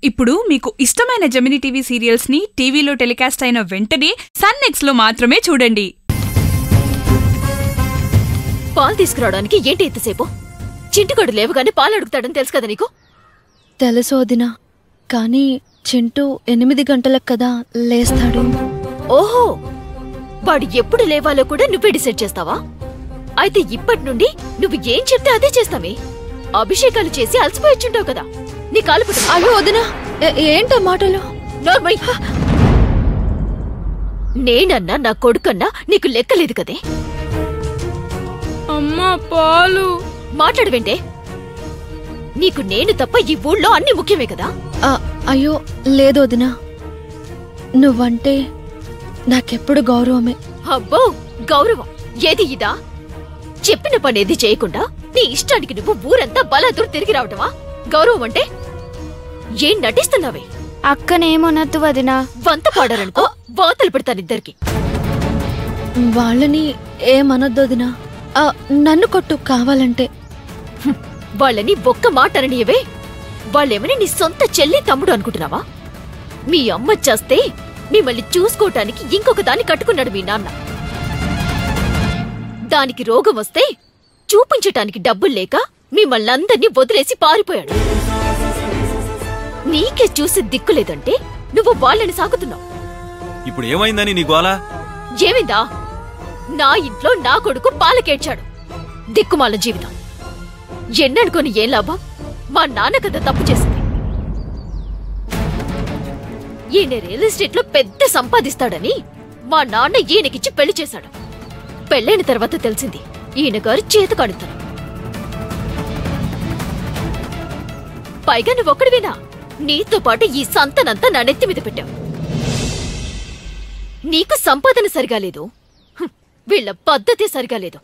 ఇప్పుడు మీకు ఇష్టమైన జెమినీ టీవీ సీరియల్స్ ని టీవీలో టెలికాస్ట్ అయిన వెంటనే సన్ నెక్స్ట్ లో మాత్రమే చూడండి. పాలు తీసుకురావడానికి ఏంటి ఇంతసేపు? చింటుగాడు లేవగానే పాలు అడుగుతాడని తెలుసు కదా నీకు? తెలుసు వదినా, కానీ చింటూ 8 గంటలకు కదా లేస్తాడు. ఓహో, వాడు ఎప్పుడు లేవాలో కూడా నువ్వే డిసైడ్ చేస్తావా? అయితే ఇప్పటి నుండి నువ్వు ఏం చెప్తే అదే చేస్తామే. అభిషేకాలు చేసి అలసిపోయిచ్చుంటావు కదా, నీ కాలు పుట్టు. అయ్యో వదినా, ఏంటో మాటలు? నోర్మై, నేనన్నా నా కొడుకన్నా నీకు లెక్కలేదు కదే. అమ్మా పాలు. మాట్లాడవేంటే? నీకు నేను తప్ప ఈ ఊళ్ళో అన్ని ముఖ్యమే కదా. అయ్యో లేదు వదినా, నువ్వంటే నాకెప్పుడు గౌరవమే. అబ్బో గౌరవం ఏది ఇదా? చెప్పిన పనేది చేయకుండా నీ ఇష్టానికి నువ్వు ఊరంతా బలాదూరు తిరిగి రావటమా గౌరవం అంటే? ఏం నటిస్తున్నావే? అక్కనేమొనద్దు వదినా. వంత పాడారనుకో వాతలు పెడతానిద్దరికి. వాళ్ళని ఏమనొద్దు వదినా, నన్ను కొట్టు కావాలంటే. వాళ్ళని ఒక్క మాట అననీయవే. వాళ్ళేమని నీ సొంత చెల్లి తమ్ముడు అనుకుంటున్నావా? మీ అమ్మ చేస్తే మిమ్మల్ని చూసుకోటానికి ఇంకొక దాన్ని కట్టుకున్నాడు మీ నాన్న. దానికి రోగం వస్తే చూపించటానికి డబ్బుల్లేక మిమ్మల్నందర్నీ వదిలేసి పారిపోయాడు. నీకే చూసి దిక్కులేదంటే నువ్వు వాళ్ళని సాగుతున్నావు. ఇప్పుడు ఏమైందని నీ గోల? ఏమైందా? నా ఇంట్లో నా కొడుకు పాలకేడ్చాడు. దిక్కుమాల జీవితం ఎన్ననుకొని ఏం లాభం? మా నాన్న కదా తప్పు చేసింది. ఈయన రియల్ ఎస్టేట్ లో పెద్ద సంపాదిస్తాడని మా నాన్న ఈయనకిచ్చి పెళ్లి చేశాడు. పెళ్ళైన తర్వాత తెలిసింది ఈయన గారు చేతకాడుతాను. పైగా నువ్వొక్కడివేనా, నీతో పాటు ఈ సంతనంతా నా నెత్తి మీద పెట్టావు. నీకు సంపాదన సరిగా లేదు, వీళ్ల పద్ధతి సరిగా లేదు.